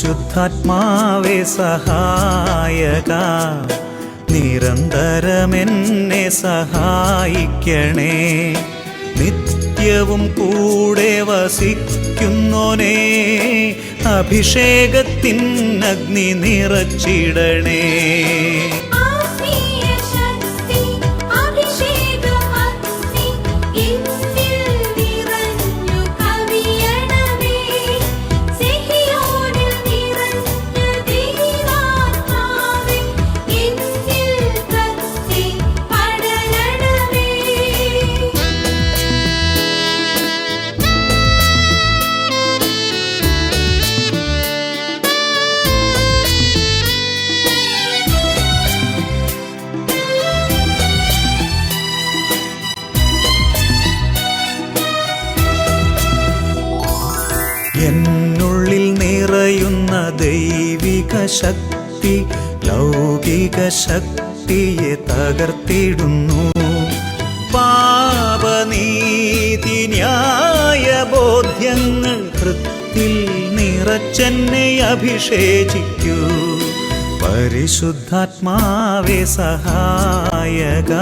പരിശുദ്ധാത്മാവേ സഹായക, നിരന്തരമെന്നെ സഹായിക്കണേ. നിത്യവും കൂടെ വസിക്കുന്നോനേ, അഭിഷേകത്തിൻ അഗ്നി നിറച്ചിടണേ. എന്നുള്ളിൽ നിറയുന്ന ദൈവിക ശക്തി ലൗകിക ശക്തിയെ തകർത്തിടുന്നു. പാപനീതി ന്യായ ബോധ്യങ്ങൾ ഹൃത്തിൽ നിറച്ചെന്നെ അഭിഷേചിക്കൂ. പരിശുദ്ധാത്മാവേ സഹായക,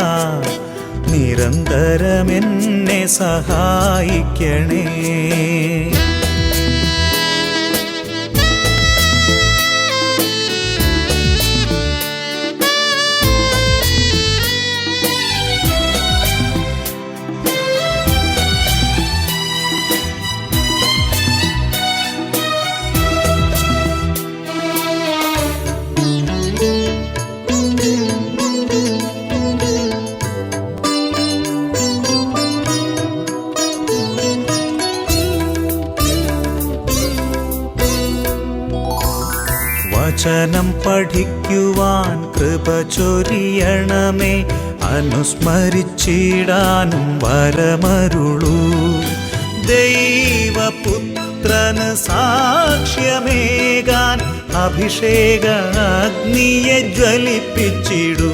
നിരന്തരമെന്നെ സഹായിക്കണേ. വചനം പഠിക്കുവാൻ കൃപ ചൊരിയണമേ, അനുസ്മരിച്ചിടാനും വരമരുളൂ. ദൈവപുത്രന് സാക്ഷ്യമേകാൻ അഭിഷേക അഗ്നിയെ ജ്വലിപ്പിച്ചിടൂ.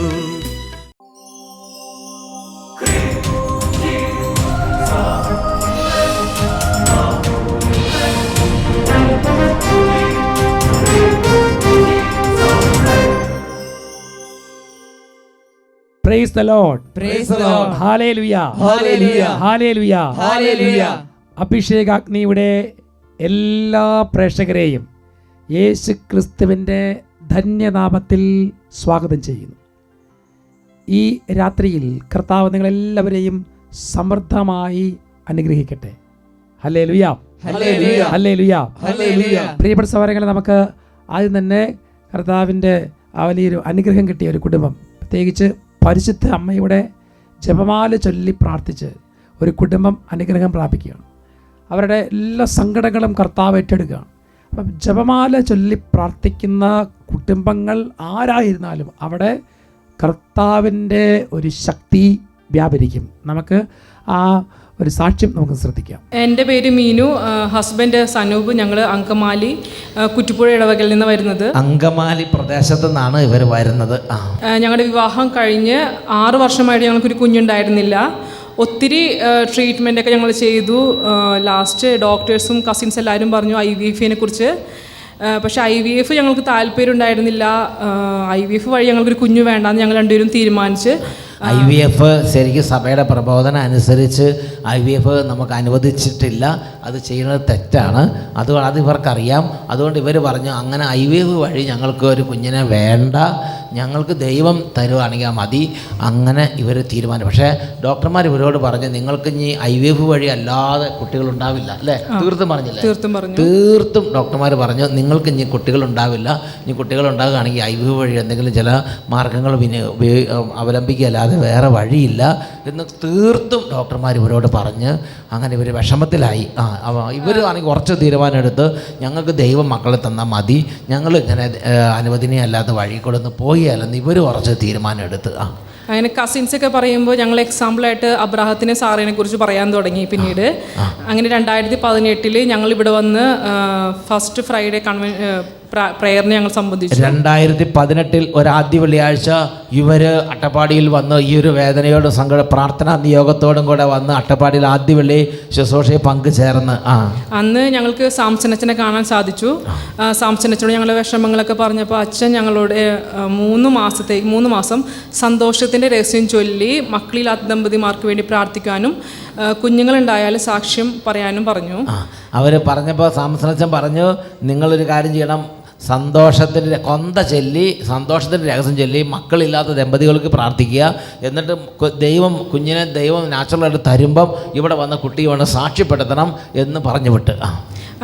Praise the Lord. Praise the Lord. Hallelujah. Hallelujah. Hallelujah. Hallelujah. അഭിഷേകാഗ്നിയുടെ എല്ലാ പ്രേക്ഷകരെയും യേശു ക്രിസ്തുവിൻ്റെ ധന്യനാമത്തിൽ സ്വാഗതം ചെയ്യുന്നു. ഈ രാത്രിയിൽ കർത്താവ് നിങ്ങളെല്ലാവരെയും സമൃദ്ധമായി അനുഗ്രഹിക്കട്ടെ. ഹല്ലേലൂയ. ഹല്ലേലൂയ. ഹല്ലേലൂയ. ഹല്ലേലൂയ. പ്രിയപ്പെട്ട സഹോദരങ്ങളെ, നമുക്ക് ആദ്യം തന്നെ കർത്താവിൻ്റെ ആ വലിയൊരു അനുഗ്രഹം കിട്ടിയ ഒരു കുടുംബം, പ്രത്യേകിച്ച് പരിശുദ്ധ അമ്മയുടെ ജപമാല ചൊല്ലി പ്രാർത്ഥിച്ച് ഒരു കുടുംബം അനുഗ്രഹം പ്രാപിക്കുകയാണ്. അവരുടെ എല്ലാ സങ്കടങ്ങളും കർത്താവ് ഏറ്റെടുക്കുകയാണ്. അപ്പം ജപമാല ചൊല്ലി പ്രാർത്ഥിക്കുന്ന കുടുംബങ്ങൾ ആരായിരുന്നാലും അവിടെ കർത്താവിൻ്റെ ഒരു ശക്തി വ്യാപരിക്കും. നമുക്ക് ആ ഒരു സാക്ഷ്യം നമുക്ക് ശ്രദ്ധിക്കാം. എൻ്റെ പേര് മീനു, ഹസ്ബൻഡ് സനൂപ്. ഞങ്ങൾ അങ്കമാലി കുറ്റിപ്പുഴ ഇടവകയിൽ നിന്ന് വരുന്നത്. അങ്കമാലി പ്രദേശത്തു നിന്നാണ് ഇവർ വരുന്നത്. ഞങ്ങളുടെ വിവാഹം കഴിഞ്ഞ് 6 വർഷമായിട്ട് ഞങ്ങൾക്കൊരു കുഞ്ഞുണ്ടായിരുന്നില്ല. ഒത്തിരി ട്രീറ്റ്മെൻറ്റൊക്കെ ഞങ്ങൾ ചെയ്തു. ലാസ്റ്റ് ഡോക്ടേഴ്സും കസിൻസ് എല്ലാവരും പറഞ്ഞു IVF കുറിച്ച്. പക്ഷേ IVF ഞങ്ങൾക്ക് താല്പര്യം ഉണ്ടായിരുന്നില്ല. IVF വഴി ഞങ്ങൾക്കൊരു കുഞ്ഞു വേണ്ടാന്ന് ഞങ്ങൾ രണ്ടുപേരും തീരുമാനിച്ച്. IVF ശരിക്കും സഭയുടെ പ്രബോധനം അനുസരിച്ച് IVF നമുക്ക് അനുവദിച്ചിട്ടില്ല. അത് ചെയ്യുന്നത് തെറ്റാണ്. അത് ഇവർക്കറിയാം. അതുകൊണ്ട് ഇവർ പറഞ്ഞു അങ്ങനെ IVF വഴി ഞങ്ങൾക്ക് ഒരു കുഞ്ഞിനെ വേണ്ട, ഞങ്ങൾക്ക് ദൈവം തരുവാണെങ്കിൽ മതി. അങ്ങനെ ഇവർ തീരുമാനം. പക്ഷേ ഡോക്ടർമാർ ഇവരോട് പറഞ്ഞു നിങ്ങൾക്ക് ഇനി IVF വഴി അല്ലാതെ കുട്ടികളുണ്ടാവില്ല അല്ലേ? തീർത്തും പറഞ്ഞില്ലേ? തീർത്തും ഡോക്ടർമാർ പറഞ്ഞു നിങ്ങൾക്ക് ഇനി കുട്ടികളുണ്ടാവില്ല. ഇനി കുട്ടികളുണ്ടാകുകയാണെങ്കിൽ IVF വഴി എന്തെങ്കിലും ചില മാർഗങ്ങൾ അവലംബിക്കുകയല്ലാതെ വേറെ വഴിയില്ല എന്ന് തീർത്തും ഡോക്ടർമാർ ഇവരോട് പറഞ്ഞ് അങ്ങനെ ഇവർ വിഷമത്തിലായി. ഇവർ ആണെങ്കിൽ കുറച്ച് തീരുമാനം എടുത്ത് ഞങ്ങൾക്ക് ദൈവം മക്കളെ തന്നാൽ മതി, ഞങ്ങൾ ഇങ്ങനെ അനുവദനീയമല്ലാത്ത വഴി കൂടെ ഒന്ന് പോയാലെന്ന് ഇവർ കുറച്ച് തീരുമാനം എടുത്ത്. അങ്ങനെ കസിൻസൊക്കെ പറയുമ്പോൾ ഞങ്ങൾ എക്സാമ്പിളായിട്ട് അബ്രാഹത്തിനെ സാറിനെ കുറിച്ച് പറയാൻ തുടങ്ങി. പിന്നീട് അങ്ങനെ 2018 ഞങ്ങൾ ഇവിടെ വന്ന് ഫസ്റ്റ് ഫ്രൈഡേ പ്രയറിനെ ഞങ്ങൾ സംബന്ധിച്ചു. 2018 ഒരു ആദ്യ വെള്ളിയാഴ്ച ഇവർ അട്ടപ്പാടിയിൽ വന്ന് ഈ ഒരു വേദനയോടും പ്രാർത്ഥനാ നിയോഗത്തോടും കൂടെ വന്ന് അട്ടപ്പാടിയിൽ ആദ്യ വെള്ളി ശുശ്രൂഷയെ പങ്കുചേർന്ന് അന്ന് ഞങ്ങൾക്ക് സാംസനച്ചനെ കാണാൻ സാധിച്ചു. സാംസനച്ചനോട് ഞങ്ങളുടെ വിഷമങ്ങളൊക്കെ പറഞ്ഞപ്പോൾ അച്ഛൻ ഞങ്ങളോട് 3 മാസം സന്തോഷത്തിൻ്റെ രഹസ്യം ചൊല്ലി മക്കളില്ലാത്ത ദമ്പതിമാർക്ക് വേണ്ടി പ്രാർത്ഥിക്കാനും കുഞ്ഞുങ്ങളുണ്ടായാലും സാക്ഷ്യം പറയാനും പറഞ്ഞു. അവർ പറഞ്ഞപ്പോൾ സാംസനച്ചൻ പറഞ്ഞു, നിങ്ങളൊരു കാര്യം ചെയ്യണം, സന്തോഷത്തിൻ്റെ കൊന്ത ചൊല്ലി സന്തോഷത്തിൻ്റെ രഹസ്യം ചൊല്ലി മക്കളില്ലാത്ത ദമ്പതികൾക്ക് പ്രാർത്ഥിക്കുക. എന്നിട്ട് കുഞ്ഞിനെ ദൈവം നാച്ചുറലായിട്ട് തരുമ്പം ഇവിടെ വന്ന കുട്ടിയെ വേണം സാക്ഷ്യപ്പെടുത്തണം എന്ന് പറഞ്ഞു വിട്ട്.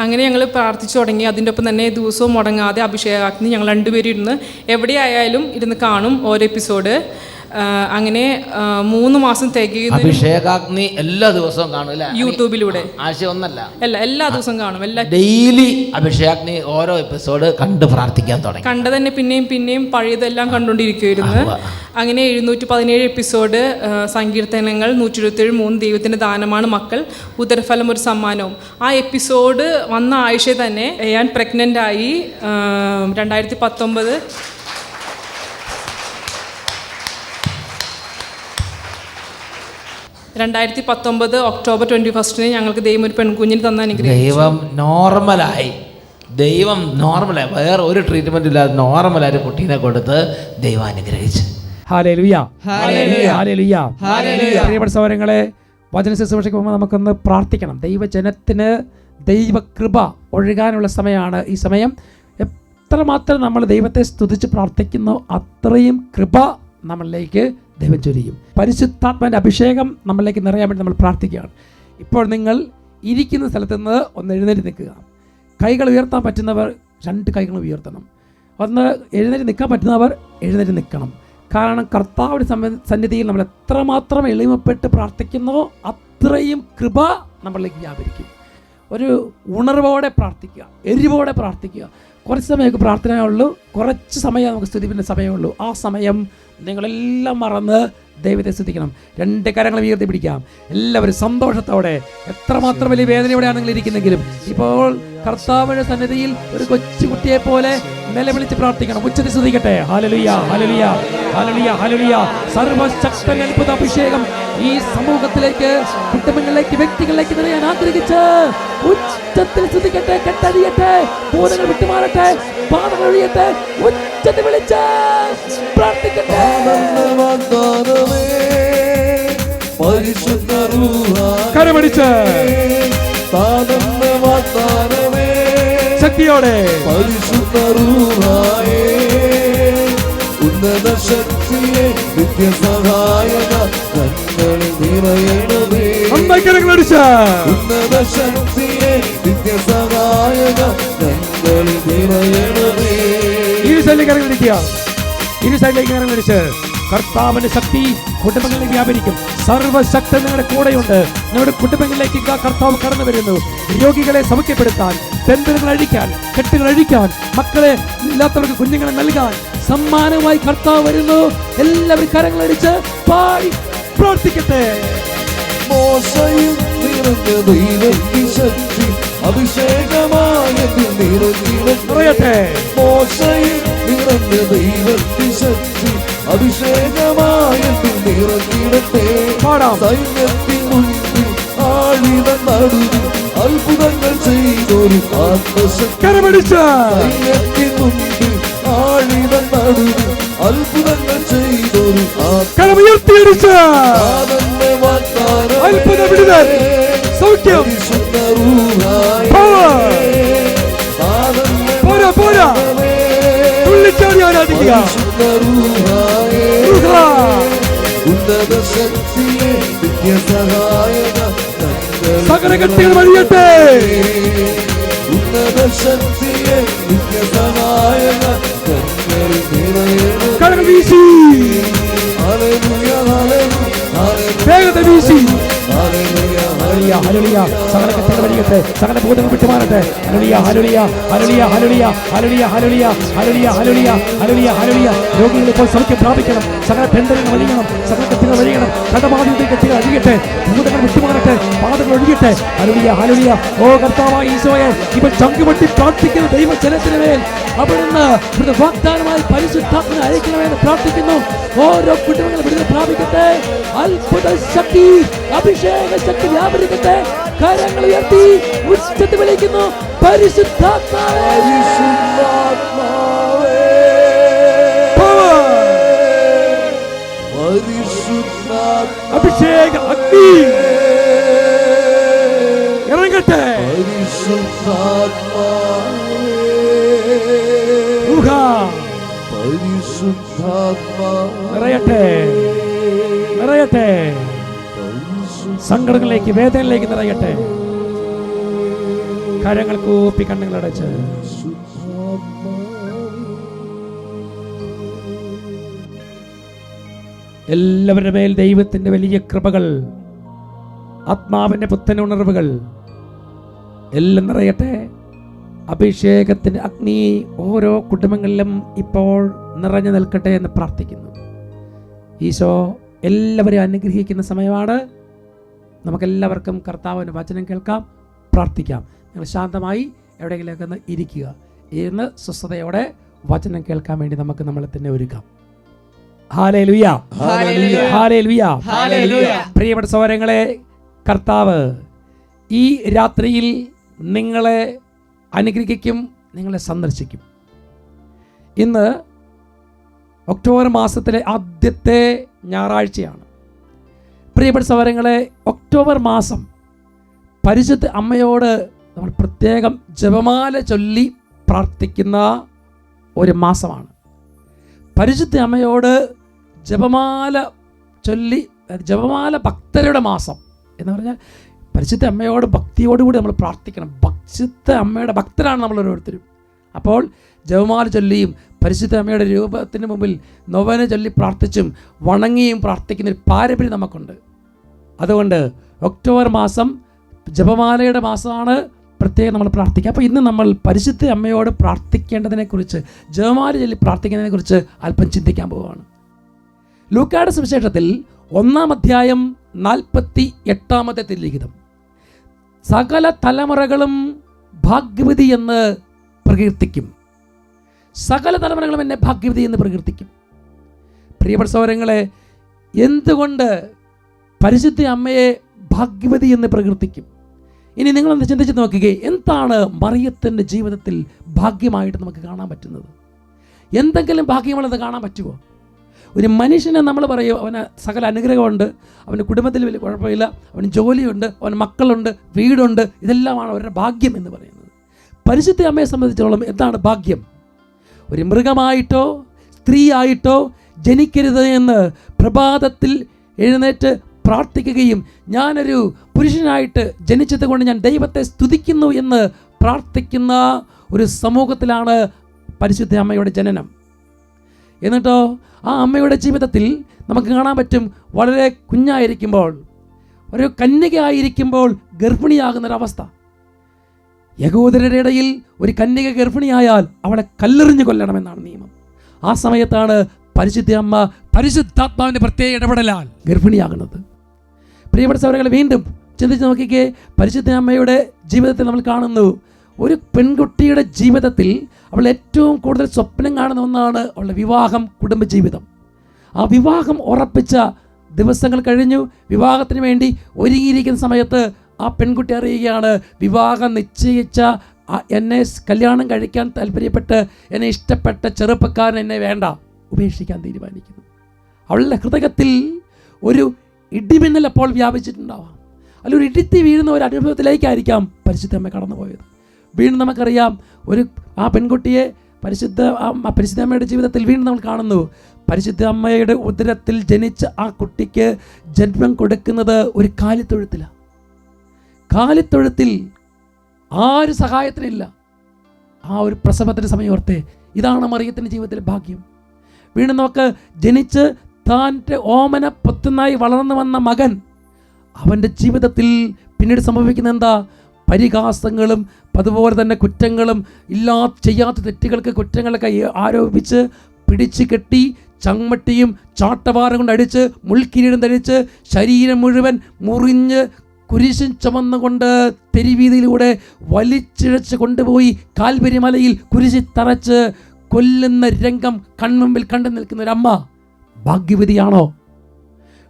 അങ്ങനെ ഞങ്ങൾ പ്രാർത്ഥിച്ചു തുടങ്ങി. അതിൻ്റെ ഒപ്പം തന്നെ ദിവസവും മുടങ്ങാതെ അഭിഷേകാഗ്നി ഞങ്ങൾ 2 പേരും ഇരുന്ന് എവിടെയായാലും ഇരുന്ന് കാണും ഓരോ എപ്പിസോഡ്. അങ്ങനെ 3 മാസം തികയുന്ന അഭിഷേകാഗ്നി എല്ലാ ദിവസവും കാണും യൂട്യൂബിലൂടെ. ആഴ്ച ഒന്നല്ല, എല്ലാ ദിവസവും കാണും. ഡെയിലി അഭിഷേകാഗ്നി ഓരോ എപ്പിസോഡ് കണ്ട് പ്രാർത്ഥിക്കാൻ തുടങ്ങി. കണ്ട തന്നെ പിന്നെയും പഴയതെല്ലാം കണ്ടുകൊണ്ടിരിക്കുമായിരുന്നു. അങ്ങനെ 717 എപ്പിസോഡ്, സങ്കീർത്തനങ്ങൾ 127, ദൈവത്തിൻ്റെ ദാനമാണ് മക്കൾ, ഉദരഫലം ഒരു സമ്മാനവും. ആ എപ്പിസോഡ് വന്ന ആഴ്ച തന്നെ ഞാൻ പ്രഗ്നൻ്റ് ആയി. 2019 ഒക്ടോബർ 21 ഞങ്ങൾക്ക് ദൈവം ഒരു പെൺകുഞ്ഞിന് തന്ന അനുഗ്രഹം. ദൈവം നോർമലായി വേറെ ഒരു ട്രീറ്റ്മെന്റ് ഇല്ലാതെ നോർമലായി കുട്ടീനെ കൊടുത്ത് ദൈവം അനുഗ്രഹിച്ചു. Hallelujah, hallelujah, hallelujah. പ്രിയപ്പെട്ട സഹോദരങ്ങളെ, വചന ശുശ്രൂഷയ്ക്ക് മുമ്പ് നമുക്കൊന്ന് പ്രാർത്ഥിക്കണം. ദൈവജനത്തിന് ദൈവകൃപ ഒഴുകാനുള്ള സമയമാണ് ഈ സമയം. എത്രമാത്രം നമ്മൾ ദൈവത്തെ സ്തുതിച്ച് പ്രാർത്ഥിക്കുന്നു അത്രയും കൃപ നമ്മളിലേക്ക് ദൈവം ചൊരിയും. പരിശുദ്ധാത്മാവിൻ്റെ അഭിഷേകം നമ്മളിലേക്ക് നിറയാൻ വേണ്ടി നമ്മൾ പ്രാർത്ഥിക്കുകയാണ്. ഇപ്പോൾ നിങ്ങൾ ഇരിക്കുന്ന സ്ഥലത്ത് നിന്ന് ഒന്ന് എഴുന്നേറ്റ് നിൽക്കുക. കൈകൾ ഉയർത്താൻ പറ്റുന്നവർ 2 കൈകൾ ഉയർത്തണം. ഒന്ന് എഴുന്നേറ്റ് നിൽക്കാൻ പറ്റുന്നവർ എഴുന്നേറ്റ് നിൽക്കണം. കാരണം കർത്താവിൻ്റെ സന്നിധിയിൽ നമ്മൾ എത്രമാത്രം എളിമപ്പെട്ട് പ്രാർത്ഥിക്കുന്നോ അത്രയും കൃപ നമ്മളിലേക്ക് വ്യാപരിക്കും. ഒരു ഉണർവോടെ പ്രാർത്ഥിക്കുക, എരിവോടെ പ്രാർത്ഥിക്കുക. കുറച്ച് സമയമൊക്കെ പ്രാർത്ഥനയുള്ളൂ, കുറച്ച് സമയം നമുക്ക് സ്തുതിപ്പിൻ്റെ സമയമുള്ളൂ. ആ സമയം നിങ്ങളെല്ലാം മറന്ന് ദൈവത്തെ സ്തുതിക്കണം. 2 കരങ്ങൾ ഉയർത്തി പിടിക്കാം. എല്ലാവരും സന്തോഷത്തോടെ, എത്രമാത്രം വലിയ വേദനയോടെയാണ് നിങ്ങൾ ഇരിക്കുന്നെങ്കിലും ഇപ്പോൾ കർത്താവിന്റെ സന്നിധിയിൽ ഒരു കൊച്ചുകുട്ടിയെ പോലെ നിലവിളിച്ച് പ്രാർത്ഥിക്കണം. ഉച്ചത്തിൽ സ്തുതിക്കട്ടെ. Hallelujah, hallelujah, hallelujah, hallelujah. സർവശക്തൻ അത്ഭുത അഭിഷേകം ഈ സമൂഹത്തിലേക്ക്, കുടുംബങ്ങളിലേക്ക്, വ്യക്തികളിലേക്ക് നിറയാൻ ആഗ്രഹിച്ച് ഉച്ചത്തിൽ സ്തുതിക്കട്ടെ. കെട്ടടിയട്ടെ, പൂരങ്ങൾ വിട്ടുമാറട്ടെ, പാദങ്ങൾ ഒഴിയട്ടെ. ഉച്ചത്തിൽ വിളിച്ച് പ്രാർത്ഥിക്കട്ടെ. കരമടിച്ച് ശക്തിയോടെ ഉന്നത ശക്തിയെ നിത്യസഹായക ഞങ്ങളിൽ നിറയണമേ. ഉന്നത ശക്തിയെ നിത്യസഹായക ഞങ്ങളിൽ നിറയണമേ. ഈ സൈഡിലേക്ക് കരങ്ങളിടിച്ച് കർത്താവിന്റെ ശക്തി കുടുംബങ്ങളിലേക്ക് വ്യാപരിക്കും. സർവശക്തൻ നിങ്ങളുടെ കൂടെയുണ്ട്. നിങ്ങളുടെ കുടുംബങ്ങളിലേക്ക് കർത്താവ് കടന്നു വരുന്നു. രോഗികളെ സൗഖ്യപ്പെടുത്താൻ, ബന്ധനങ്ങൾ അഴിക്കാൻ, കെട്ടുകൾ അഴിക്കാൻ, മക്കളെ ഇല്ലാത്തവർക്ക് കുഞ്ഞുങ്ങളെ നൽകാൻ സമ്മാനമായി കർത്താവ് വരുന്നു. എല്ലാവരും കരങ്ങളടിച്ച് പാടി പ്രാർത്ഥിക്കട്ടെ. മോശയിൽ നിറഞ്ഞ ദൈവത്തിൻ ശക്തി അഭിഷേകമായതിൽ നിറഞ്ഞിടട്ടെ. മോശയിൽ നിറഞ്ഞ ദൈവത്തിൻ ശക്തി അഭിഷേകമായതിൽ നിറഞ്ഞിടട്ടെ. സൈന്യത്തിൻ മുൻപിൽ ആഴിത നടുവിൽ അത്ഭുതങ്ങൾ ചെയ്തൊരു ആത്മശക്തി. സൈന്യത്തിൻ മുൻപിൽ ആഴിത നടുവിൽ അത്ഭുതങ്ങൾ ചെയ്തൊരു ഉന്നത ശക്തിയെ നിത്യസഹായക സകലകെട്ടുകൾ വഴിയട്ടെ. ഉന്നത ശക്തിയെ നിത്യസഹായക കരങ്ങൾ വീശി വേഗത വീശി ഹല്ലേലൂയ, ഹല്ലേലൂയ. സകല കെട്ടുകൾ വലിയട്ടെ, സകല ഭൂതങ്ങൾ വിട്ടുമാറട്ടെ. Hallelujah, hallelujah, hallelujah, hallelujah, hallelujah, hallelujah, hallelujah, hallelujah, hallelujah, hallelujah. രോഗികൾ ഇപ്പോൾ സൗഖ്യം പ്രാപിക്കണം. സകല ബന്ധനങ്ങൾ വലിയണം, സകല കെട്ടുകൾ വലിയണം. കടബാധിത കെട്ടുകൾ അഴിയട്ടെ, ഭൂതങ്ങൾ വിട്ടുമാറട്ടെ, പാതകൾ ഒഴിയട്ടെ. Hallelujah, hallelujah. ഓ കർത്താവായ ഈശോയെ, ഇവൻ ചങ്കുപൊട്ടി പ്രാർത്ഥിക്കുന്ന ദൈവജനത്തിന് മേൽ അവിടുന്ന് ഇവിടുത്തെ വാഗ്ദാനമായി പരിശുദ്ധാത്മനെ അയക്കണമെന്ന് പ്രാർത്ഥിക്കുന്നു. ഓരോ കുടുംബങ്ങളും വിടുതൽ പ്രാപിക്കട്ടെ. അത്ഭുത ശക്തി, അഭിഷേക ശക്തി വ്യാപരിക്കട്ടെ. കരങ്ങൾ ഉയർത്തി ഉച്ചത്തിൽ വിളിക്കുന്നു, പരിശുദ്ധാത്മാവേ, അഭിഷേക അഗ്നി ഇറങ്ങട്ടെ. നിറയട്ടെ, നിറയട്ടെ. സങ്കടങ്ങളിലേക്ക്, വേദനയിലേക്ക് നിറയട്ടെ. കരങ്ങൾ കൂപ്പി കണ്ണുകളടച്ച് എല്ലാവരുടെ മേൽ ദൈവത്തിന്റെ വലിയ കൃപകൾ, ആത്മാവിന്റെ പുത്തൻ ഉണർവുകൾ എല്ലാം നിറയട്ടെ. അഭിഷേകത്തിന്റെ അഗ്നി ഓരോ കുടുംബങ്ങളിലും ഇപ്പോൾ നിറഞ്ഞു നിൽക്കട്ടെ എന്ന് പ്രാർത്ഥിക്കുന്നു. ഈശോ എല്ലാവരെയും അനുഗ്രഹിക്കുന്ന സമയമാണ്. നമുക്കെല്ലാവർക്കും കർത്താവിൻ്റെ വചനം കേൾക്കാം, പ്രാർത്ഥിക്കാം. നിങ്ങൾ ശാന്തമായി എവിടെയെങ്കിലൊക്കെ ഒന്ന് ഇരിക്കുക. ഇരുന്ന് സ്വസ്ഥതയോടെ വചനം കേൾക്കാൻ വേണ്ടി നമുക്ക് നമ്മളെ തന്നെ ഒരുക്കാം. Hallelujah, hallelujah, hallelujah. പ്രിയപ്പെട്ട സഹോദരങ്ങളെ, കർത്താവ് ഈ രാത്രിയിൽ നിങ്ങളെ അനുഗ്രഹിക്കും, നിങ്ങളെ സന്ദർശിക്കും. ഇന്ന് ഒക്ടോബർ മാസത്തിലെ ആദ്യത്തെ ഞായറാഴ്ചയാണ്. പ്രിയപ്പെട്ട സഹോദരങ്ങളെ, ഒക്ടോബർ മാസം പരിശുദ്ധ അമ്മയോട് നമ്മൾ പ്രത്യേകം ജപമാല ചൊല്ലി പ്രാർത്ഥിക്കുന്ന ഒരു മാസമാണ്. പരിശുദ്ധ അമ്മയോട് ജപമാല ചൊല്ലി, ജപമാല ഭക്തരുടെ മാസം എന്ന് പറഞ്ഞാൽ പരിശുദ്ധ അമ്മയോട് ഭക്തിയോടുകൂടി നമ്മൾ പ്രാർത്ഥിക്കണം. പരിശുദ്ധ അമ്മയുടെ ഭക്തരാണ് നമ്മൾ ഓരോരുത്തരും. അപ്പോൾ ജപമാല ചൊല്ലിയും പരിശുദ്ധ അമ്മയുടെ രൂപത്തിന് മുമ്പിൽ നൊവേന ചൊല്ലി പ്രാർത്ഥിച്ചും വണങ്ങിയും പ്രാർത്ഥിക്കുന്ന ഒരു പാരമ്പര്യം നമുക്കുണ്ട്. അതുകൊണ്ട് ഒക്ടോബർ മാസം ജപമാലയുടെ മാസമാണ്, പ്രത്യേകം നമ്മൾ പ്രാർത്ഥിക്കുക. അപ്പോൾ ഇന്ന് നമ്മൾ പരിശുദ്ധ അമ്മയോട് പ്രാർത്ഥിക്കേണ്ടതിനെക്കുറിച്ച്, ജപമാല ചൊല്ലി പ്രാർത്ഥിക്കുന്നതിനെക്കുറിച്ച് അല്പം ചിന്തിക്കാൻ പോവുകയാണ്. ലൂക്കായുടെ സുവിശേഷത്തിൽ 1-ാം അധ്യായം 48-ാമത്തെ തിരുലിഖിതം, സകല തലമുറകളും ഭാഗ്യവതി എന്ന് പ്രകീർത്തിക്കും, സകല തലമുറകളും എന്നെ ഭാഗ്യവതി എന്ന് പ്രകീർത്തിക്കും. പ്രിയപ്പെട്ട സഹോദരങ്ങളെ, എന്തുകൊണ്ട് പരിശുദ്ധ അമ്മയെ ഭാഗ്യവതി എന്ന് പ്രകീർത്തിക്കും? ഇനി നിങ്ങളൊന്ന് ചിന്തിച്ച് നോക്കുക, എന്താണ് മറിയത്തിൻ്റെ ജീവിതത്തിൽ ഭാഗ്യമായിട്ട് നമുക്ക് കാണാൻ പറ്റുന്നത്? എന്തെങ്കിലും ഭാഗ്യമുള്ളത് കാണാൻ പറ്റുമോ? ഒരു മനുഷ്യനെ നമ്മൾ പറയും അവന് സകല അനുഗ്രഹമുണ്ട്, അവൻ്റെ കുടുംബത്തിൽ വലിയ കുഴപ്പമില്ല, അവന് ജോലിയുണ്ട്, അവന് മക്കളുണ്ട്, വീടുണ്ട്, ഇതെല്ലാമാണ് അവരുടെ ഭാഗ്യം എന്ന് പറയുന്നത്. പരിശുദ്ധ അമ്മയെ സംബന്ധിച്ചിടത്തോളം എന്താണ് ഭാഗ്യം? ഒരു മൃഗമായിട്ടോ സ്ത്രീയായിട്ടോ ജനിക്കരുത് എന്ന് പ്രഭാതത്തിൽ എഴുന്നേറ്റ് പ്രാർത്ഥിക്കുകയും ഞാനൊരു പുരുഷനായിട്ട് ജനിച്ചത് കൊണ്ട് ഞാൻ ദൈവത്തെ സ്തുതിക്കുന്നു എന്ന് പ്രാർത്ഥിക്കുന്ന ഒരു സമൂഹത്തിലാണ് പരിശുദ്ധ അമ്മയുടെ ജനനം. എന്നിട്ടോ ആ അമ്മയുടെ ജീവിതത്തിൽ നമുക്ക് കാണാൻ പറ്റും, വളരെ കുഞ്ഞായിരിക്കുമ്പോൾ, ഒരു കന്യകയായിരിക്കുമ്പോൾ ഗർഭിണിയാകുന്നൊരവസ്ഥ. യഹൂദരുടെ ഇടയിൽ ഒരു കന്യക ഗർഭിണിയായാൽ അവളെ കല്ലെറിഞ്ഞു കൊല്ലണമെന്നാണ് നിയമം. ആ സമയത്താണ് പരിശുദ്ധ അമ്മ പരിശുദ്ധാത്മാവിൻ്റെ പ്രത്യേക ഇടപെടലാൽ ഗർഭിണിയാകുന്നത്. പ്രിയപ്പെട്ട സഹോദരങ്ങളെ, വീണ്ടും ചിന്തിച്ച് നോക്കിക്കേ, പരിശുദ്ധ അമ്മയുടെ ജീവിതത്തിൽ നമ്മൾ കാണുന്നു, ഒരു പെൺകുട്ടിയുടെ ജീവിതത്തിൽ അവൾ ഏറ്റവും കൂടുതൽ സ്വപ്നം കാണുന്ന ഒന്നാണ് അവളുടെ വിവാഹം, കുടുംബജീവിതം. ആ വിവാഹം ഉറപ്പിച്ച ദിവസങ്ങൾ കഴിഞ്ഞു. വിവാഹത്തിന് വേണ്ടി ഒരുങ്ങിയിരിക്കുന്ന സമയത്ത് ആ പെൺകുട്ടി അറിയുകയാണ്, വിവാഹം നിശ്ചയിച്ച എന്നെ കല്യാണം കഴിക്കാൻ താല്പര്യപ്പെട്ട് എന്നെ ഇഷ്ടപ്പെട്ട ചെറുപ്പക്കാരൻ എന്നെ വേണ്ട, ഉപേക്ഷിക്കാൻ തീരുമാനിക്കുന്നു. അവളുടെ ഹൃദയത്തിൽ ഒരു ഇടിമിന്നൽ അപ്പോൾ വ്യാപിച്ചിട്ടുണ്ടാവാം, അല്ല ഒരു ഇടിത്തി വീഴുന്ന ഒരു അനുഭവത്തിലേക്കായിരിക്കാം പരിശുദ്ധ അമ്മ കടന്നുപോയത്. വീണ്ടും നമുക്കറിയാം, ആ പെൺകുട്ടിയെ പരിശുദ്ധ അമ്മയുടെ ജീവിതത്തിൽ വീണ്ടും നമ്മൾ കാണുന്നു, പരിശുദ്ധ അമ്മയുടെ ഉദരത്തിൽ ജനിച്ച ആ കുട്ടിക്ക് ജന്മം കൊടുക്കുന്നത് ഒരു കാലിത്തൊഴുത്തിലാണ്. കാലിത്തൊഴുത്തിൽ ആരും സഹായത്തിനില്ല. ആ ഒരു പ്രസവത്തിൻ്റെ സമയം ഓർത്തേ, ഇതാണ് മറിയത്തിൻ്റെ ജീവിതത്തിലെ ഭാഗ്യം. വീണ്ടും നമുക്ക് ജനിച്ച് താൻ്റെ ഓമന പുത്രനായി വളർന്നു വന്ന മകൻ, അവൻ്റെ ജീവിതത്തിൽ പിന്നീട് സംഭവിക്കുന്ന എന്താ? പരിഹാസങ്ങളും അതുപോലെ തന്നെ കുറ്റങ്ങളും, ചെയ്യാത്ത തെറ്റുകൾക്ക് കുറ്റങ്ങളൊക്കെ ആരോപിച്ച് പിടിച്ചു കെട്ടി ചമ്മട്ടിയും ചാട്ടവാറും കൊണ്ട് അടിച്ച് മുൾക്കിരീടം ധരിച്ച് ശരീരം മുഴുവൻ മുറിഞ്ഞ് കുരിശും ചുമന്നുകൊണ്ട് തെരുവീതിയിലൂടെ വലിച്ചിഴച്ച് കൊണ്ടുപോയി കാൽവരി മലയിൽ കുരിശി തറച്ച് കൊല്ലുന്ന രംഗം കൺമുമ്പിൽ കണ്ടു നിൽക്കുന്ന ഒരമ്മ ഭാഗ്യവതിയാണോ?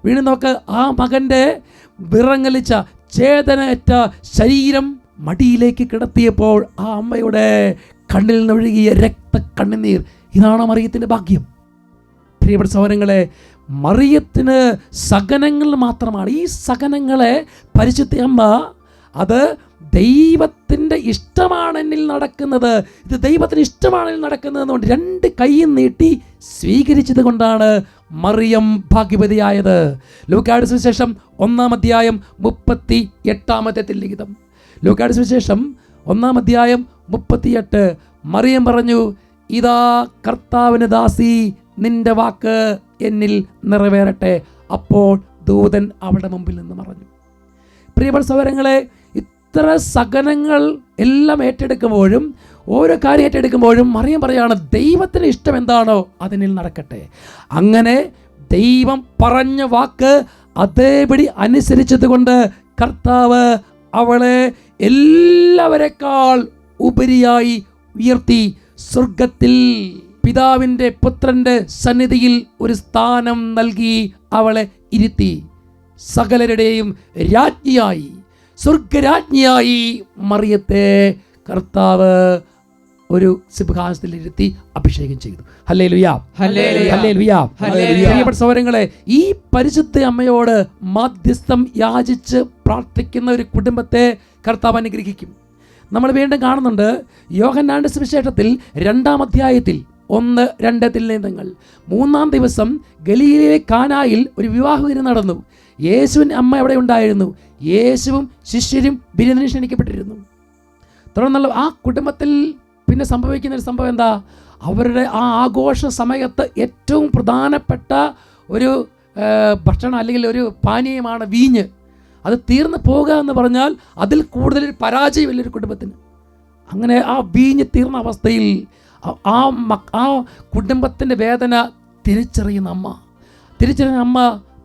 വീണ്ടും നോക്ക്, ആ മകൻ്റെ വിറങ്ങലിച്ച ചേതനയറ്റ ശരീരം മടിയിലേക്ക് കിടത്തിയപ്പോൾ ആ അമ്മയുടെ കണ്ണിൽ നിന്നൊഴുകിയ രക്തക്കണ്ണുനീർ. ഇതാണോ മറിയത്തിൻ്റെ ഭാഗ്യം? പ്രിയപ്പെട്ട സഹോദരങ്ങളെ, മറിയത്തിന് സഹനങ്ങൾ മാത്രമാണ്. ഈ സഹനങ്ങളെ പരിശുദ്ധ അമ്മ അത് ദൈവത്തിൻ്റെ ഇഷ്ടമാണ് എന്നിൽ നടക്കുന്നത്, ഇത് ദൈവത്തിന് ഇഷ്ടമാണ് എന്നിൽ നടക്കുന്നത് എന്നുകൊണ്ട് 2 കൈയും നീട്ടി സ്വീകരിച്ചത് കൊണ്ടാണ് മറിയം ഭാഗ്യവതിയായത്. ലൂക്കായുടെ സുവിശേഷം 1-ാം അധ്യായം 38-ാമത്തെ തിരുലിഖിതം. ലൂക്കായുടെ സുവിശേഷം 1-ാം അധ്യായം 38. മറിയം പറഞ്ഞു, ഇതാ കർത്താവിന് ദാസി, നിന്റെ വാക്ക് എന്നിൽ നിറവേറട്ടെ. അപ്പോൾ ദൂതൻ അവളുടെ മുമ്പിൽ നിന്ന് മറഞ്ഞു. പ്രിയപ്പെട്ട സഹോദരങ്ങളെ, ഇത്ര സഹനങ്ങൾ എല്ലാം ഏറ്റെടുക്കുമ്പോഴും ഓരോ കാര്യം ഏറ്റെടുക്കുമ്പോഴും മറിയം പറയാണ്, ദൈവത്തിന് ഇഷ്ടം എന്താണോ അതിനിൽ നടക്കട്ടെ. അങ്ങനെ ദൈവം പറഞ്ഞ വാക്ക് അതേപടി അനുസരിച്ചത് കൊണ്ട് കർത്താവ് അവളെ എല്ലാവരെക്കാൾ ഉപരിയായി ഉയർത്തി സ്വർഗത്തിൽ പിതാവിൻ്റെ പുത്രൻ്റെ സന്നിധിയിൽ ഒരു സ്ഥാനം നൽകി അവളെ ഇരുത്തി. സകലരുടെയും രാജ്ഞിയായി, സ്വർഗരാജ്ഞിയായി മറിയത്തെ കർത്താവ് ഒരു സിംഹാസനത്തിൽ ഇരുത്തി അഭിഷേകം ചെയ്തു. Hallelujah, hallelujah. പ്രിയപ്പെട്ട സഹോദരങ്ങളെ, ഈ പരിശുദ്ധ അമ്മയോട് മാധ്യസ്ഥം യാചിച്ച് പ്രാർത്ഥിക്കുന്ന ഒരു കുടുംബത്തെ കർത്താവ് അനുഗ്രഹിക്കും. നമ്മൾ വീണ്ടും കാണുന്നുണ്ട് യോഹന്നാന്റെ സുവിശേഷത്തിൽ 2-ാം അധ്യായത്തിൽ 1-2 തിരുലിഖിതങ്ങൾ. 3-ാം ദിവസം ഗലീലയിലെ കാനായിൽ ഒരു വിവാഹവിരുന്ന് നടന്നു. യേശുവിൻ്റെ അമ്മ അവിടെ ഉണ്ടായിരുന്നു. യേശുവും ശിഷ്യരും വിരുന്നിന് ക്ഷണിക്കപ്പെട്ടിരുന്നു. തുടർന്നുള്ള ആ കുടുംബത്തിൽ പിന്നെ സംഭവിക്കുന്ന ഒരു സംഭവം എന്താ? അവരുടെ ആ ആഘോഷ സമയത്ത് ഏറ്റവും പ്രധാനപ്പെട്ട ഒരു ഭക്ഷണം അല്ലെങ്കിൽ ഒരു പാനീയമാണ് വീഞ്ഞ്. അത് തീർന്നു പോകുക എന്ന് പറഞ്ഞാൽ അതിൽ കൂടുതൽ പരാജയമില്ലൊരു കുടുംബത്തിന്. അങ്ങനെ ആ വീഞ്ഞ് തീർന്ന അവസ്ഥയിൽ ആ കുടുംബത്തിൻ്റെ വേദന തിരിച്ചറിയുന്ന അമ്മ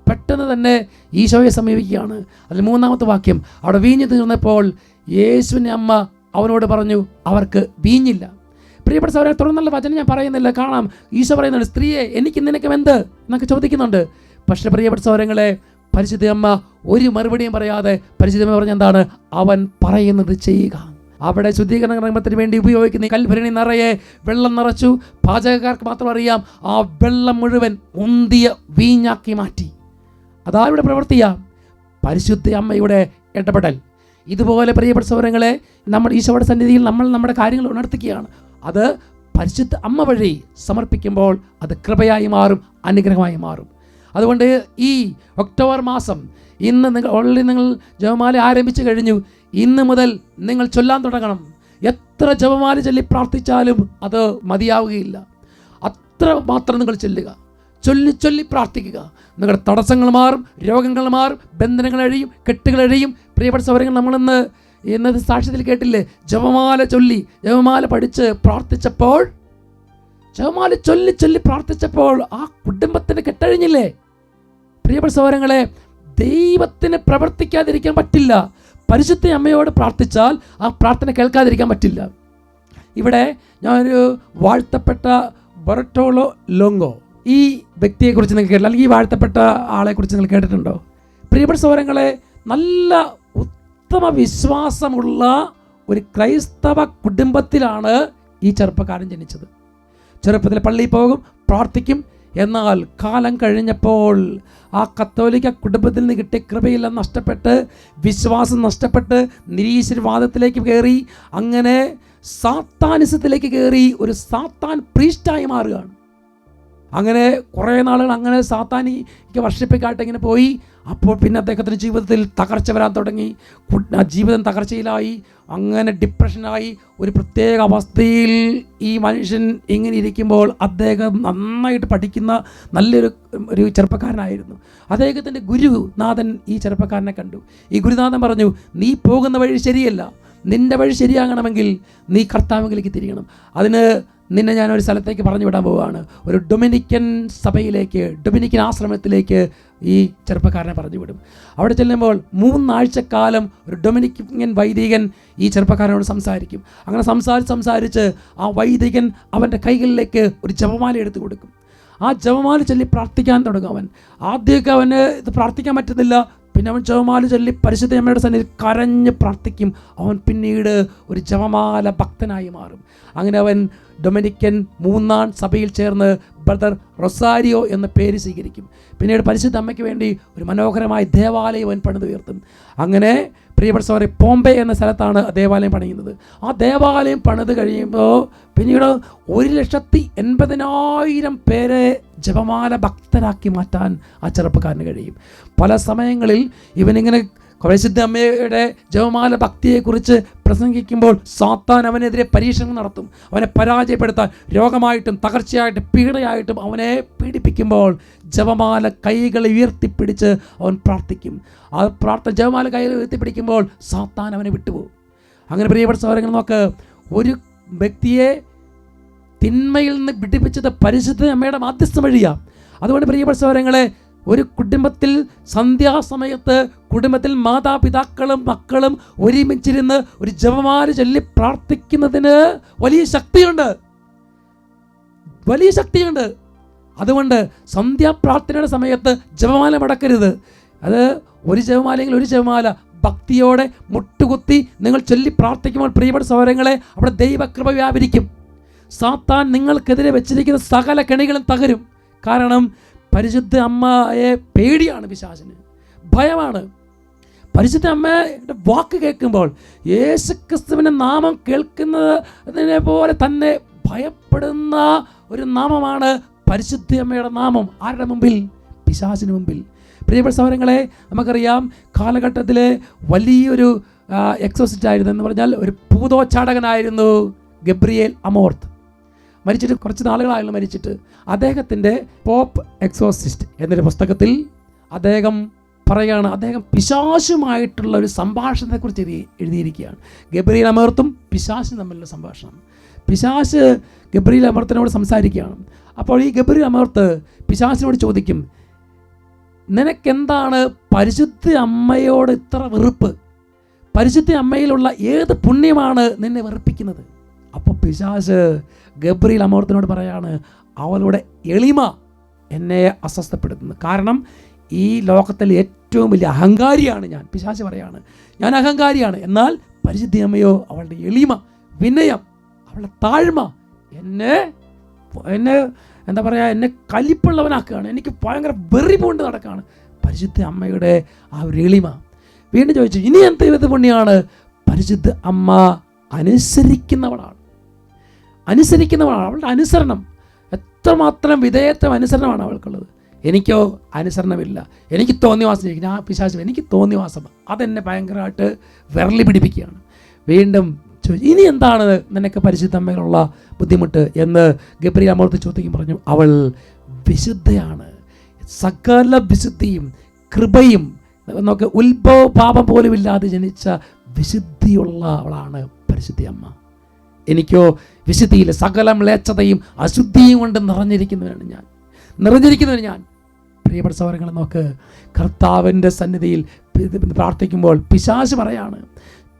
പെട്ടെന്ന് തന്നെ ഈശോയെ സമീപിക്കുകയാണ്. അതിൽ 3-ാമത്തെ വാക്യം, അവിടെ വീഞ്ഞ് തീർന്നപ്പോൾ യേശുവിൻ്റെ അമ്മ അവനോട് പറഞ്ഞു, അവർക്ക് വീഞ്ഞില്ല. പ്രിയപ്പെട്ട സഹോദരൻ, തുടർന്നുള്ള വചനം ഞാൻ പറയുന്നില്ല, കാണാം ഈശോ പറയുന്നുണ്ട്, സ്ത്രീയെ എനിക്ക് നിനക്കും എന്ത് എന്നൊക്കെ ചോദിക്കുന്നുണ്ട്. പക്ഷേ പ്രിയപ്പെട്ട സഹോദരങ്ങളെ, പരിശുദ്ധ അമ്മ ഒരു മറുപടിയും പറയാതെ പരിശുദ്ധ അമ്മ പറഞ്ഞ എന്താണ്? അവൻ പറയുന്നത് ചെയ്യുക. അവിടെ ശുദ്ധീകരണ ക്രമത്തിന് വേണ്ടി ഉപയോഗിക്കുന്ന കൽഭരണി നിറയെ വെള്ളം നിറച്ചു. പാചകക്കാർക്ക് മാത്രം അറിയാം, ആ വെള്ളം മുഴുവൻ ഉന്തിയ വീഞ്ഞാക്കി മാറ്റി. അതാരുടെ പ്രവൃത്തിയാ? പരിശുദ്ധ അമ്മയുടെ ഇടപെടൽ. ഇതുപോലെ പ്രിയപ്പെട്ട സഹോദരങ്ങളെ, നമ്മൾ ഈശോയുടെ സന്നിധിയിൽ നമ്മൾ നമ്മുടെ കാര്യങ്ങൾ ഉണർത്തുകയാണ്. അത് പരിശുദ്ധ അമ്മ വഴി സമർപ്പിക്കുമ്പോൾ അത് കൃപയായി മാറും, അനുഗ്രഹമായി മാറും. അതുകൊണ്ട് ഈ ഒക്ടോബർ മാസം ഇന്ന് നിങ്ങൾ ജപമാല ആരംഭിച്ചു കഴിഞ്ഞു. ഇന്ന് മുതൽ നിങ്ങൾ ചൊല്ലാൻ തുടങ്ങണം. എത്ര ജപമാല ചൊല്ലി പ്രാർത്ഥിച്ചാലും അത് മതിയാവുകയില്ല. അത്ര മാത്രം നിങ്ങൾ ചൊല്ലുക, ചൊല്ലി പ്രാർത്ഥിക്കുക. നിങ്ങളുടെ തടസ്സങ്ങൾ മാറും, രോഗങ്ങൾ മാറും, ബന്ധനങ്ങൾ അഴിയും, കെട്ടുകൾ അഴിയും. പ്രിയപ്പെട്ട സഹോദരങ്ങൾ, ഇന്നത്തെ സാക്ഷ്യത്തിൽ കേട്ടില്ലേ, ജപമാല ചൊല്ലി ജപമാല പഠിച്ച് പ്രാർത്ഥിച്ചപ്പോൾ, ജപമാല ചൊല്ലി പ്രാർത്ഥിച്ചപ്പോൾ ആ കുടുംബത്തിന് കെട്ടഴിഞ്ഞില്ലേ? പ്രിയപ്പെട്ട സഹോദരങ്ങളെ, ദൈവത്തിന് പ്രവർത്തിക്കാതിരിക്കാൻ പറ്റില്ല. പരിശുദ്ധ അമ്മയോട് പ്രാർത്ഥിച്ചാൽ ആ പ്രാർത്ഥന കേൾക്കാതിരിക്കാൻ പറ്റില്ല. ഇവിടെ ഞാനൊരു വാഴ്ത്തപ്പെട്ട ബർട്ടോളോ ലോങ്കോ, ഈ വ്യക്തിയെക്കുറിച്ച് നിങ്ങൾ കേട്ടില്ല, അല്ലെങ്കിൽ ഈ വാഴ്ത്തപ്പെട്ട ആളെക്കുറിച്ച് നിങ്ങൾ കേട്ടിട്ടുണ്ടോ? പ്രിയപ്പെട്ട സഹോദരങ്ങളെ, നല്ല ഉത്തമ വിശ്വാസമുള്ള ഒരു ക്രൈസ്തവ കുടുംബത്തിലാണ് ഈ ചെറുപ്പക്കാരൻ ജനിച്ചത്. ചെറുപ്പത്തിൽ പള്ളിയിൽ പോകും, പ്രാർത്ഥിക്കും. എന്നാൽ കാലം കഴിഞ്ഞപ്പോൾ ആ കത്തോലിക്ക കുടുംബത്തിൽ നിന്ന് കിട്ടിയ കൃപയെല്ലാം നഷ്ടപ്പെട്ട്, വിശ്വാസം നഷ്ടപ്പെട്ട്, നിരീശ്വരവാദത്തിലേക്ക് കയറി, അങ്ങനെ സാത്താനിസത്തിലേക്ക് കയറി ഒരു സാത്താൻ പ്രീസ്റ്റായി മാറുകയാണ്. അങ്ങനെ കുറേ നാളുകൾ അങ്ങനെ സാത്താനിക്ക് വർഷിപ്പിക്കായിട്ട് ഇങ്ങനെ പോയി. അപ്പോൾ പിന്നെ അദ്ദേഹത്തിൻ്റെ ജീവിതത്തിൽ തകർച്ച വരാൻ തുടങ്ങി. ജീവിതം തകർച്ചയിലായി, അങ്ങനെ ഡിപ്രഷനായി. ഒരു പ്രത്യേക അവസ്ഥയിൽ ഈ മനുഷ്യൻ ഇങ്ങനെ ഇരിക്കുമ്പോൾ അദ്ദേഹം നന്നായിട്ട് പഠിക്കുന്ന നല്ലൊരു ചെറുപ്പക്കാരനായിരുന്നു. അദ്ദേഹത്തിൻ്റെ ഗുരുനാഥൻ ഈ ചെറുപ്പക്കാരനെ കണ്ടു. ഈ ഗുരുനാഥൻ പറഞ്ഞു, നീ പോകുന്ന വഴി ശരിയല്ല, നിൻ്റെ വഴി ശരിയാകണമെങ്കിൽ നീ കർത്താവിലേക്ക് തിരിയണം. അതിന് നിന്നെ ഞാനൊരു സ്ഥലത്തേക്ക് പറഞ്ഞു വിടാൻ പോവുകയാണ്. ഒരു ഡൊമിനിക്കൻ സഭയിലേക്ക്, ഡൊമിനിക്കൻ ആശ്രമത്തിലേക്ക് ഈ ചെറുപ്പക്കാരനെ പറഞ്ഞു വിടും. അവിടെ ചെല്ലുമ്പോൾ 3 ആഴ്ചക്കാലം ഒരു ഡൊമിനിക്കൻ വൈദികൻ ഈ ചെറുപ്പക്കാരനോട് സംസാരിക്കും. അങ്ങനെ സംസാരിച്ച് ആ വൈദികൻ അവൻ്റെ കൈകളിലേക്ക് ഒരു ജപമാല എടുത്തു കൊടുക്കും. ആ ജപമാല ചൊല്ലി പ്രാർത്ഥിക്കാൻ തുടങ്ങും. അവൻ ആദ്യമൊക്കെ അവന് ഇത് പ്രാർത്ഥിക്കാൻ പറ്റുന്നില്ല. പിന്നെ അവൻ ജപമാല ചൊല്ലി പരിശുദ്ധ അമ്മയുടെ സന്നിധിയിൽ കരഞ്ഞ് പ്രാർത്ഥിക്കും. അവൻ പിന്നീട് ഒരു ജപമാല ഭക്തനായി മാറും. അങ്ങനെ അവൻ ഡൊമിനിക്കൻ 3-ആം സഭയിൽ ചേർന്ന് ബ്രദർ റൊസാരിയോ എന്ന പേര് സ്വീകരിക്കും. പിന്നീട് പരിശുദ്ധ അമ്മയ്ക്ക് വേണ്ടി ഒരു മനോഹരമായ ദേവാലയം അവൻ പണിതുയർത്തും. അങ്ങനെ പ്രിയപ്പെട്ട സഹോദരൻ, പോംബെ എന്ന സ്ഥലത്താണ് ദേവാലയം പണിയുന്നത്. ആ ദേവാലയം പണിത് കഴിയുമ്പോൾ പിന്നീട് 1,80,000 പേരെ ജപമാല ഭക്തരാക്കി മാറ്റാൻ ആ ചെറുപ്പക്കാരന് കഴിയും. പല സമയങ്ങളിൽ ഇവനിങ്ങനെ പരിശുദ്ധ അമ്മയുടെ ജപമാല ഭക്തിയെക്കുറിച്ച് പ്രസംഗിക്കുമ്പോൾ സാത്താൻ അവനെതിരെ പരീക്ഷണം നടത്തും. അവനെ പരാജയപ്പെടുത്താൻ രോഗമായിട്ടും തകർച്ചയായിട്ടും പീഡയായിട്ടും അവനെ പീഡിപ്പിക്കുമ്പോൾ ജപമാല കൈകൾ ഉയർത്തിപ്പിടിച്ച് അവൻ പ്രാർത്ഥിക്കും. ആ ജപമാല കൈകൾ ഉയർത്തിപ്പിടിക്കുമ്പോൾ സാത്താൻ അവനെ വിട്ടുപോകും. അങ്ങനെ പ്രിയപ്പെട്ട സഹോദരങ്ങൾ, നോക്ക്, ഒരു വ്യക്തിയെ തിന്മയിൽ നിന്ന് വിടിപ്പിച്ചത് പരിശുദ്ധ അമ്മയുടെ മാധ്യസ്ഥം വഴിയാണ്. അതുകൊണ്ട് പ്രിയപ്പെട്ട സഹോദരങ്ങളെ, ഒരു കുടുംബത്തിൽ സന്ധ്യാസമയത്ത് കുടുംബത്തിൽ മാതാപിതാക്കളും മക്കളും ഒരുമിച്ചിരുന്ന് ഒരു ജപമാല ചൊല്ലി പ്രാർത്ഥിക്കുന്നതിന് വലിയ ശക്തിയുണ്ട്. അതുകൊണ്ട് സന്ധ്യാപ്രാർത്ഥനയുടെ സമയത്ത് ജപമാല മുടക്കരുത്. അത് ഒരു ജപമാലയെങ്കിൽ ഒരു ജപമാല ഭക്തിയോടെ മുട്ടുകുത്തി നിങ്ങൾ ചൊല്ലി പ്രാർത്ഥിക്കുമ്പോൾ പ്രിയപ്പെട്ട സഹോദരങ്ങളെ, അവിടെ ദൈവകൃപ വ്യാപരിക്കും. സാത്താൻ നിങ്ങൾക്കെതിരെ വെച്ചിരിക്കുന്ന സകല കെണികളും തകരും. കാരണം പരിശുദ്ധ അമ്മയെ പേടിയാണ് പിശാചിന്, ഭയമാണ്. പരിശുദ്ധ അമ്മയുടെ വാക്ക് കേൾക്കുമ്പോൾ, യേശുക്രിസ്തുവിൻ്റെ നാമം കേൾക്കുന്നതിനെ പോലെ തന്നെ ഭയപ്പെടുന്ന ഒരു നാമമാണ് പരിശുദ്ധ അമ്മയുടെ നാമം. ആരുടെ മുമ്പിൽ? പിശാചിന് മുമ്പിൽ. പ്രിയപ്പെട്ട സഹോദരങ്ങളെ, നമുക്കറിയാം കാലഘട്ടത്തിലെ വലിയൊരു എക്സോസിസ്റ്റ് ആയിരുന്നു എന്ന് പറഞ്ഞാൽ ഒരു ഭൂതോച്ചാടകനായിരുന്നു ഗബ്രിയേൽ അമോർത്ത്. മരിച്ചിട്ട് കുറച്ച് നാളുകളായിരുന്നു മരിച്ചിട്ട്. അദ്ദേഹത്തിൻ്റെ പോപ്പ് എക്സോസിസ്റ്റ് എന്നൊരു പുസ്തകത്തിൽ അദ്ദേഹം പറയുകയാണ്, അദ്ദേഹം പിശാചുമായിട്ടുള്ള ഒരു സംഭാഷണത്തെക്കുറിച്ച് എഴുതിയിരിക്കുകയാണ്. ഗബ്രിയേൽ അമോർത്തും പിശാചും തമ്മിലുള്ള സംഭാഷണം. പിശാച് ഗബ്രിയേൽ അമോർത്തിനോട് സംസാരിക്കുകയാണ്. അപ്പോൾ ഈ ഗബ്രിയേൽ അമോർത്ത് പിശാചിനോട് ചോദിക്കും, നിനക്കെന്താണ് പരിശുദ്ധ അമ്മയോട് ഇത്ര വെറുപ്പ്? പരിശുദ്ധ അമ്മയിലുള്ള ഏത് പുണ്യമാണ് നിന്നെ വെറുപ്പിക്കുന്നത്? അപ്പോൾ പിശാച് ഗബ്രിയേൽ അമോർത്തിനോട് പറയാണ്, അവളുടെ എളിമ എന്നെ അസ്വസ്ഥപ്പെടുത്തുന്നു. കാരണം ഈ ലോകത്തിലെ ഏറ്റവും വലിയ അഹങ്കാരിയാണ് ഞാൻ. പിശാച് പറയാണ്, ഞാൻ അഹങ്കാരിയാണ്. എന്നാൽ പരിശുദ്ധ അമ്മയോ അവളുടെ എളിമ, വിനയം, അവളുടെ താഴ്മ എന്നെ എന്താ പറയുക, എന്നെ കലിപ്പുള്ളവനാക്കുകയാണ്. എനിക്ക് ഭയങ്കര വെറി പൂണ്ട് നടക്കുകയാണ്. പരിശുദ്ധ അമ്മയുടെ ആ ഒരു എളിമ. വീണ്ടും ചോദിച്ചു, ഇനി എന്ത് വിധ പുണ്യമാണ്? പരിശുദ്ധ അമ്മ അനുസരിക്കുന്നവളാണ്. അവളുടെ അനുസരണം, എത്രമാത്രം വിധേയത്വം അനുസരണമാണ് അവൾക്കുള്ളത്. എനിക്കോ അനുസരണമില്ല. എനിക്ക് തോന്നിവാസം, ഞാൻ പിശാച്, എനിക്ക് തോന്നിവാസം, അതെന്നെ ഭയങ്കരമായിട്ട് വിരളി പിടിപ്പിക്കുകയാണ്. വീണ്ടും ചോദിച്ചു, ഇനി എന്താണ് നിനക്ക് പരിശുദ്ധ അമ്മയിലുള്ള ബുദ്ധിമുട്ട് എന്ന് ഗബ്രിയേൽ അമോർത്ത് ചോദിക്കും. പറഞ്ഞു, അവൾ വിശുദ്ധയാണ്. സകല വിശുദ്ധിയും കൃപയും, നമുക്ക് ഉത്ഭവ പാപം പോലും ഇല്ലാതെ ജനിച്ച വിശുദ്ധിയുള്ള അവളാണ് പരിശുദ്ധ അമ്മ. എനിക്കോ വിശുദ്ധിയിലെ സകല മ്ലേച്ഛതയും അശുദ്ധിയും കൊണ്ട് നിറഞ്ഞിരിക്കുന്നവനാണ് ഞാൻ. പ്രിയപ്പെട്ട സഹോദരങ്ങളെ, നോക്ക്, കർത്താവിൻ്റെ സന്നിധിയിൽ പ്രാർത്ഥിക്കുമ്പോൾ പിശാച് പറയാണ്,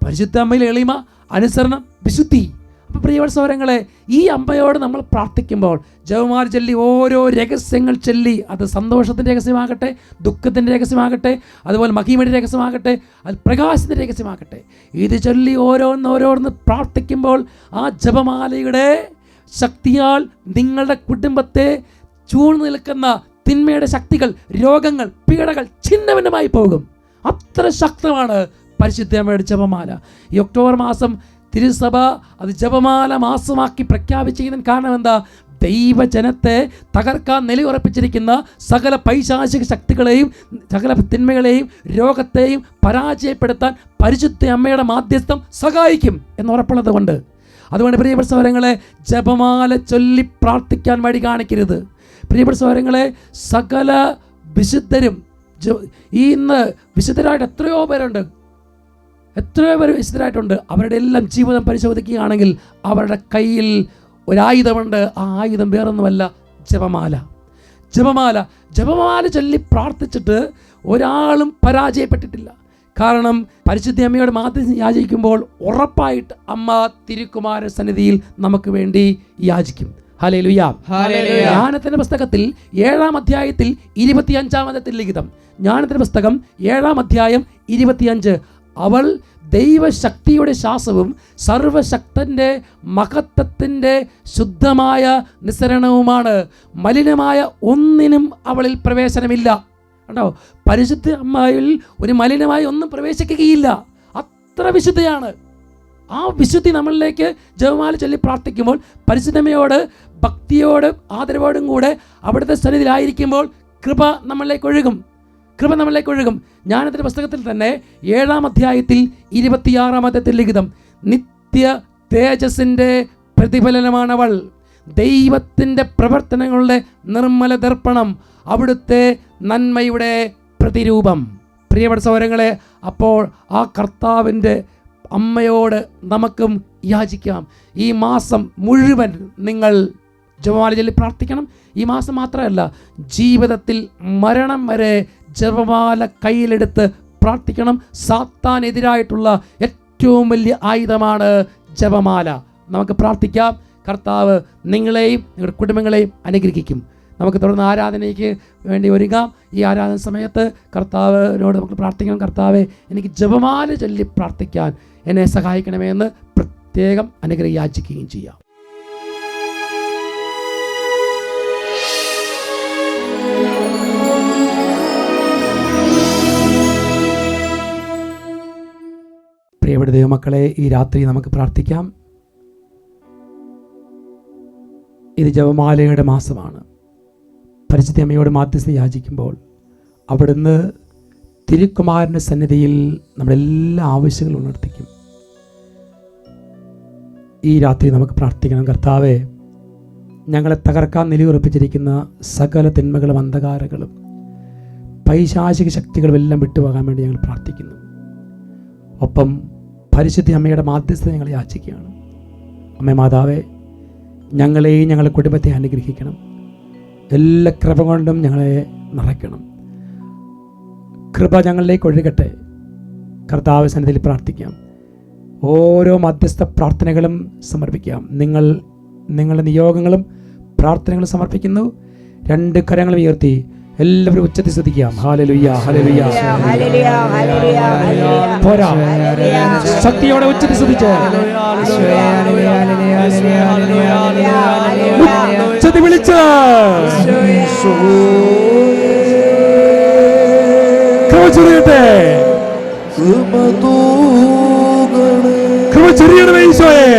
പരിശുദ്ധ അമ്മയിൽ എളിമ, അനുസരണം, വിശുദ്ധി. അപ്പോൾ പ്രിയപ്പെട്ട സഹോദരങ്ങളെ, ഈ അമ്മയോട് നമ്മൾ പ്രാർത്ഥിക്കുമ്പോൾ ജപമാല ചൊല്ലി ഓരോ രഹസ്യങ്ങൾ ചൊല്ലി, അത് സന്തോഷത്തിൻ്റെ രഹസ്യമാകട്ടെ, ദുഃഖത്തിൻ്റെ രഹസ്യമാകട്ടെ, അതുപോലെ മഹിമയുടെ രഹസ്യമാകട്ടെ, അത് പ്രകാശത്തിൻ്റെ രഹസ്യമാകട്ടെ, ഇത് ചൊല്ലി ഓരോന്ന് പ്രാർത്ഥിക്കുമ്പോൾ ആ ജപമാലയുടെ ശക്തിയാൽ നിങ്ങളുടെ കുടുംബത്തെ ചൂഴ്ന്നു നിൽക്കുന്ന തിന്മയുടെ ശക്തികൾ, രോഗങ്ങൾ, പീഡകൾ ഛിന്നഭിന്നമായി പോകും. അത്ര ശക്തമാണ് പരിശുദ്ധ അമ്മയുടെ ജപമാല. ഈ ഒക്ടോബർ മാസം തിരുസഭ അത് ജപമാല മാസമാക്കി പ്രഖ്യാപിച്ചിരിക്കുന്നതിന് കാരണം എന്താ? ദൈവജനത്തെ തകർക്കാൻ നിലയുറപ്പിച്ചിരിക്കുന്ന സകല പൈശാചിക ശക്തികളെയും സകല തിന്മകളെയും രോഗത്തെയും പരാജയപ്പെടുത്താൻ പരിശുദ്ധ അമ്മയുടെ മാധ്യസ്ഥം സഹായിക്കും എന്നുറപ്പുള്ളത് കൊണ്ട്. അതുകൊണ്ട് പ്രിയപ്പെട്ട സഹോദരങ്ങളെ, ജപമാല ചൊല്ലി പ്രാർത്ഥിക്കാൻ വഴി കാണിക്കരുത്. പ്രിയപ്പെട്ട സഹോദരങ്ങളെ, സകല വിശുദ്ധരും ഇന്ന് വിശുദ്ധരായിട്ട് എത്രയോ പേരുണ്ട്, എത്രയോ പേര് വിശുദ്ധരായിട്ടുണ്ട്. അവരുടെ എല്ലാം ജീവിതം പരിശോധിക്കുകയാണെങ്കിൽ അവരുടെ കയ്യിൽ ഒരായുധമുണ്ട്. ആ ആയുധം വേറൊന്നുമല്ല, ജപമാല. ജപമാല ജപമാല ചൊല്ലി പ്രാർത്ഥിച്ചിട്ട് ഒരാളും പരാജയപ്പെട്ടിട്ടില്ല. കാരണം പരിശുദ്ധ അമ്മയോട് മാത്രം യാചിക്കുമ്പോൾ ഉറപ്പായിട്ട് അമ്മ തിരുക്കുമാര സന്നിധിയിൽ നമുക്ക് വേണ്ടി യാചിക്കും. ഹല്ലേലൂയ. ജ്ഞാനത്തിന്റെ പുസ്തകത്തിൽ 7-ാം അധ്യായത്തിൽ 25-ാമത്തെ ലിഖിതം, ജ്ഞാനത്തിന്റെ പുസ്തകം 7-ാം അധ്യായം 25, അവൾ ദൈവശക്തിയുടെ ശ്വാസവും സർവശക്തന്റെ മഹത്വത്തിൻ്റെ ശുദ്ധമായ നിസ്സരണവുമാണ്. മലിനമായ ഒന്നിനും അവളിൽ പ്രവേശനമില്ല. കണ്ടോ, പരിശുദ്ധ അമ്മയിൽ ഒരു മലിനമായ ഒന്നും പ്രവേശിക്കുകയില്ല. അത്ര വിശുദ്ധയാണ്. ആ വിശുദ്ധി നമ്മളിലേക്ക് ജപമാല ചൊല്ലി പ്രാർത്ഥിക്കുമ്പോൾ പരിശുദ്ധമ്മയോട് ഭക്തിയോടും ആദരവോടും കൂടെ അവിടുത്തെ സന്നിധിയിലായിരിക്കുമ്പോൾ കൃപ നമ്മളിലേക്ക് ഒഴുകും. കൃപ നമ്മളിലേക്ക് ഒഴുകും. ജ്ഞാനത്തിൻ്റെ പുസ്തകത്തിൽ തന്നെ 7-ാം അധ്യായത്തിൽ 26-ാമത്തെ ലിഖിതം, നിത്യ തേജസ്സിൻ്റെ പ്രതിഫലനമാണവൾ, ദൈവത്തിൻ്റെ പ്രവർത്തനങ്ങളുടെ നിർമ്മല ദർപ്പണം, അവിടുത്തെ നന്മയുടെ പ്രതിരൂപം. പ്രിയപ്പെട്ട സഹോദരങ്ങളെ, അപ്പോൾ ആ കർത്താവിൻ്റെ അമ്മയോട് നമുക്കും യാചിക്കാം. ഈ മാസം മുഴുവൻ നിങ്ങൾ ജപമാല ചൊല്ലി പ്രാർത്ഥിക്കണം. ഈ മാസം മാത്രമല്ല, ജീവിതത്തിൽ മരണം വരെ ജപമാല കയ്യിലെടുത്ത് പ്രാർത്ഥിക്കണം. സാത്താനെതിരായിട്ടുള്ള ഏറ്റവും വലിയ ആയുധമാണ് ജപമാല. നമുക്ക് പ്രാർത്ഥിക്കാം. കർത്താവ് നിങ്ങളെയും നിങ്ങളുടെ കുടുംബങ്ങളെയും അനുഗ്രഹിക്കും. നമുക്ക് തുടർന്ന് ആരാധനയ്ക്ക് വേണ്ടി ഒരുങ്ങാം. ഈ ആരാധന സമയത്ത് കർത്താവിനോട് നമുക്ക് പ്രാർത്ഥിക്കണം. കർത്താവെ, എനിക്ക് ജപമാല ചൊല്ലി പ്രാർത്ഥിക്കാൻ എന്നെ സഹായിക്കണമേ എന്ന് പ്രത്യേകം അനുഗ്രഹം യാചിക്കുകയും ചെയ്യാം. പ്രിയപ്പെട്ട ദൈവമക്കളെ, ഈ രാത്രി നമുക്ക് പ്രാർത്ഥിക്കാം. ഇത് ജപമാലയുടെ മാസമാണ്. പരിശുദ്ധ അമ്മയോട് മാധ്യസ്ഥം യാചിക്കുമ്പോൾ അവിടുന്ന് തിരുക്കുമാരൻ്റെ സന്നിധിയിൽ നമ്മുടെ എല്ലാ ആവശ്യങ്ങളും ഉണർത്തിക്കും. ഈ രാത്രി നമുക്ക് പ്രാർത്ഥിക്കണം. കർത്താവെ, ഞങ്ങളെ തകർക്കാൻ നിലയുറപ്പിച്ചിരിക്കുന്ന സകല തിന്മകളും അന്ധകാരങ്ങളും പൈശാചിക ശക്തികളും എല്ലാം വിട്ടുപോകാൻ വേണ്ടി ഞങ്ങൾ പ്രാർത്ഥിക്കുന്നു. ഒപ്പം പരിശുദ്ധ അമ്മയുടെ മാധ്യസ്ഥത ഞങ്ങൾ യാചിക്കുകയാണ്. അമ്മേ മാതാവേ, ഞങ്ങളെയും ഞങ്ങളുടെ കുടുംബത്തെ അനുഗ്രഹിക്കണം. എല്ലാ കൃപ കൊണ്ടും ഞങ്ങളെ നിറയ്ക്കണം. കൃപ ഞങ്ങളിലേക്ക് ഒഴുകട്ടെ. കർത്താവ് സന്നിധിയിൽ പ്രാർത്ഥിക്കാം. ഓരോ മധ്യസ്ഥ പ്രാർത്ഥനകളും സമർപ്പിക്കാം. നിങ്ങളുടെ നിയോഗങ്ങളും പ്രാർത്ഥനകളും സമർപ്പിക്കുന്നു. 2 കരങ്ങളും ഉയർത്തി എല്ലാവരും ഉച്ചത്തിൽ സ്തുതിക്കാം. ഹല്ലേലൂയ, ഹല്ലേലൂയ, പോരാ, ശക്തിയോടെ ഉച്ചത്തിൽ സ്തുതിച്ച് ഉച്ചത്തിൽ വിളിച്ച് കൃപ ചൊരിയട്ടെ, കൃപ ചൊരിയണമേ ഈശോയെ.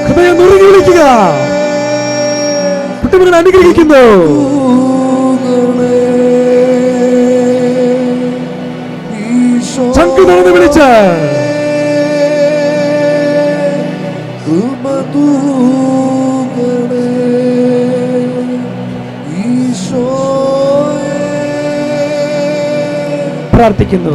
ഹൃദയം നുറുങ്ങി വിളിക്കുക. കുട്ടികളെ അനുഗ്രഹിക്കുന്നു. ചങ്കു തുറന്ന് വിളിച്ച് പ്രാർത്ഥിക്കുന്നു.